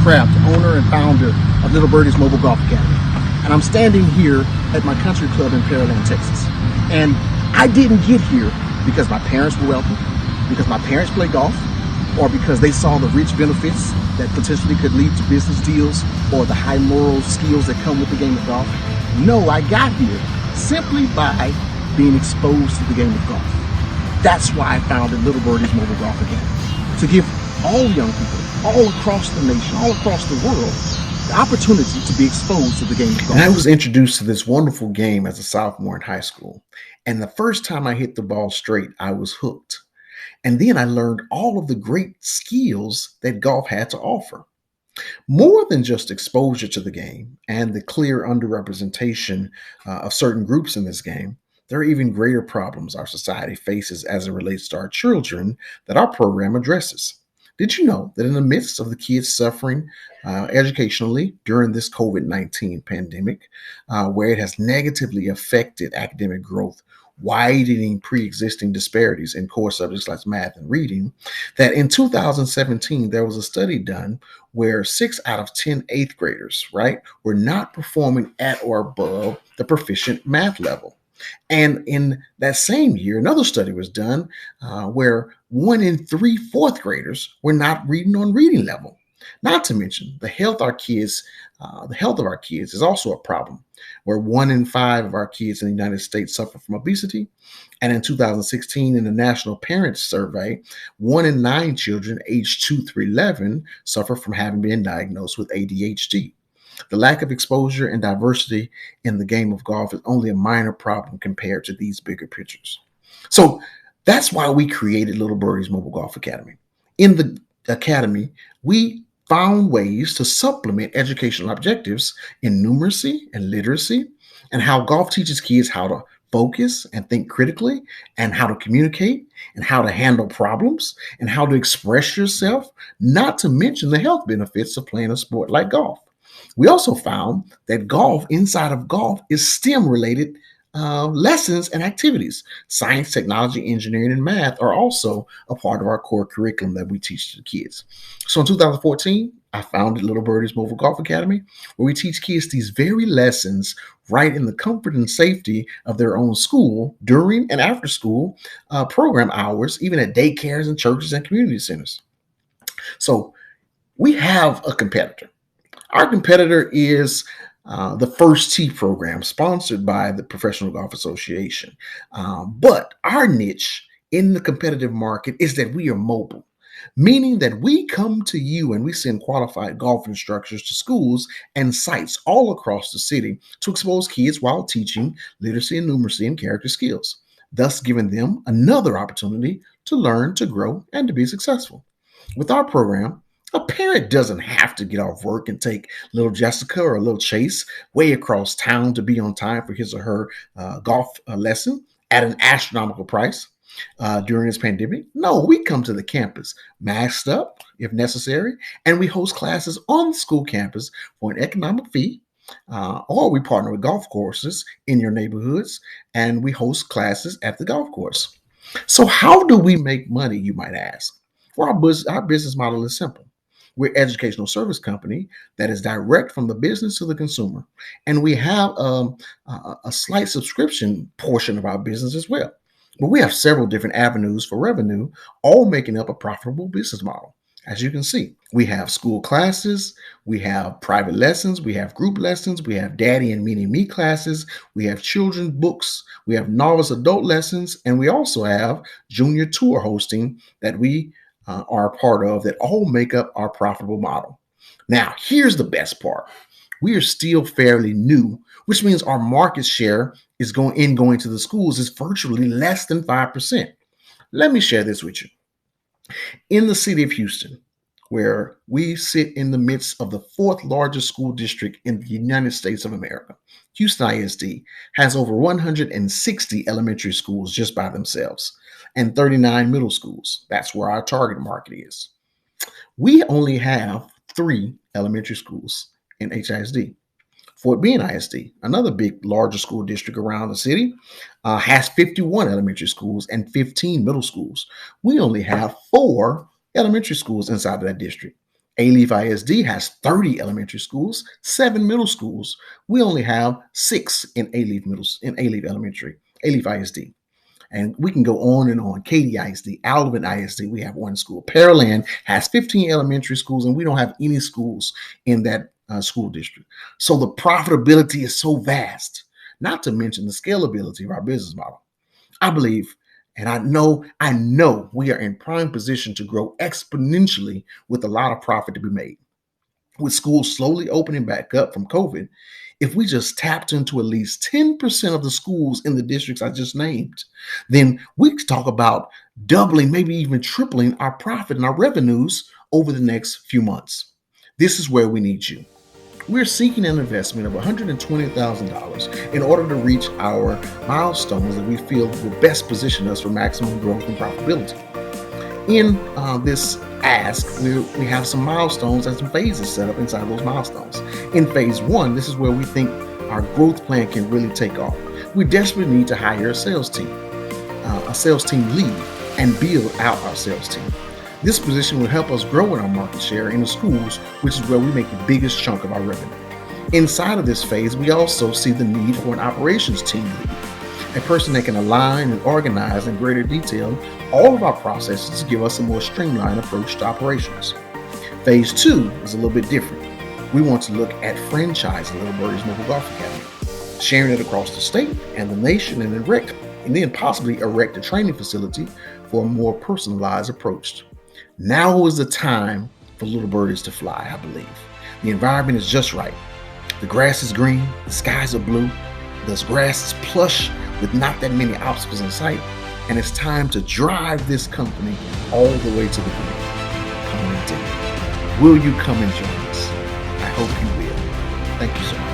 Kraft, owner and founder of Little Birdie's Mobile Golf Academy. And I'm standing here at my country club in Pearland, Texas. And I didn't get here because my parents were wealthy, because my parents play golf, or because they saw the rich benefits that potentially could lead to business deals or the high moral skills that come with the game of golf. No, I got here simply by being exposed to the game of golf. That's why I founded Little Birdie's Mobile Golf Academy, to give all young people, all across the nation, all across the world, the opportunity to be exposed to the game of golf. And I was introduced to this wonderful game as a sophomore in high school. And the first time I hit the ball straight, I was hooked. And then I learned all of the great skills that golf had to offer. More than just exposure to the game and the clear underrepresentation of certain groups in this game, there are even greater problems our society faces as it relates to our children that our program addresses. Did you know that in the midst of the kids suffering educationally during this COVID-19 pandemic, where it has negatively affected academic growth, widening pre-existing disparities in core subjects like math and reading, that in 2017, there was a study done where 6 out of 10 eighth graders, right, were not performing at or above the proficient math level. And in that same year, another study was done where 1 in 3 fourth graders were not reading on reading level. Not to mention the health of our kids is also a problem, where 1 in 5 of our kids in the United States suffer from obesity. And in 2016, in the National Parents Survey, 1 in 9 children aged 2 through 11 suffer from having been diagnosed with ADHD. The lack of exposure and diversity in the game of golf is only a minor problem compared to these bigger pictures. So that's why we created Little Birdie's Mobile Golf Academy. In the academy, we found ways to supplement educational objectives in numeracy and literacy, and how golf teaches kids how to focus and think critically, and how to communicate, and how to handle problems, and how to express yourself, not to mention the health benefits of playing a sport like golf. We also found that golf, inside of golf, is STEM-related lessons and activities. Science, technology, engineering, and math are also a part of our core curriculum that we teach to the kids. So in 2014, I founded Little Birdie's Mobile Golf Academy, where we teach kids these very lessons right in the comfort and safety of their own school during and after school program hours, even at daycares and churches and community centers. So we have a competitor. Our competitor is the First Tee program, sponsored by the Professional Golf Association. But our niche in the competitive market is that we are mobile, meaning that we come to you and we send qualified golf instructors to schools and sites all across the city to expose kids while teaching literacy and numeracy and character skills, thus giving them another opportunity to learn, to grow, and to be successful. With our program, a parent doesn't have to get off work and take little Jessica or little Chase way across town to be on time for his or her golf lesson at an astronomical price during this pandemic. No, we come to the campus masked up if necessary, and we host classes on the school campus for an economic fee, or we partner with golf courses in your neighborhoods, and we host classes at the golf course. So how do we make money, you might ask? Well, our business model is simple. We're an educational service company that is direct from the business to the consumer. And we have a slight subscription portion of our business as well. But we have several different avenues for revenue, all making up a profitable business model. As you can see, we have school classes, we have private lessons, we have group lessons, we have daddy and mini me classes, we have children's books, we have novice adult lessons, and we also have junior tour hosting that we are a part of, that all make up our profitable model. Now, here's the best part. We are still fairly new, which means our market share is going to the schools is virtually less than 5%. Let me share this with you. In the city of Houston, where we sit in the midst of the 4th largest school district in the United States of America, Houston ISD has over 160 elementary schools just by themselves, and 39 middle schools. That's where our target market is. We only have 3 elementary schools in HISD. Fort Bend ISD, another big, larger school district around the city, has 51 elementary schools and 15 middle schools. We only have 4 elementary schools inside of that district. A-Leaf ISD has 30 elementary schools, 7 middle schools. We only have 6 in A-Leaf Elementary, A-Leaf ISD. And we can go on and on. Katy ISD, Alvin ISD, we have 1 school. Pearland has 15 elementary schools, and we don't have any schools in that school district. So the profitability is so vast, not to mention the scalability of our business model. I believe, and I know we are in prime position to grow exponentially with a lot of profit to be made. With schools slowly opening back up from COVID, if we just tapped into at least 10% of the schools in the districts I just named, then we could talk about doubling, maybe even tripling our profit and our revenues over the next few months. This is where we need you. We're seeking an investment of $120,000 in order to reach our milestones that we feel will best position us for maximum growth and profitability. In this ask, we have some milestones and some phases set up inside those milestones. In phase 1, this is where we think our growth plan can really take off. We desperately need to hire a sales team lead, and build out our sales team. This position will help us grow in our market share in the schools, which is where we make the biggest chunk of our revenue. Inside of this phase, we also see the need for an operations team lead, a person that can align and organize in greater detail all of our processes to give us a more streamlined approach to operations. Phase 2 is a little bit different. We want to look at franchising Little Birdie's Mobile Golf Academy, sharing it across the state and the nation, and then possibly erect a training facility for a more personalized approach. Now is the time for Little Birdies to fly, I believe. The environment is just right. The grass is green, the skies are blue, the grass is plush with not that many obstacles in sight, and it's time to drive this company all the way to the green. Come on and take it. Will you come and join us? I hope you will. Thank you so much.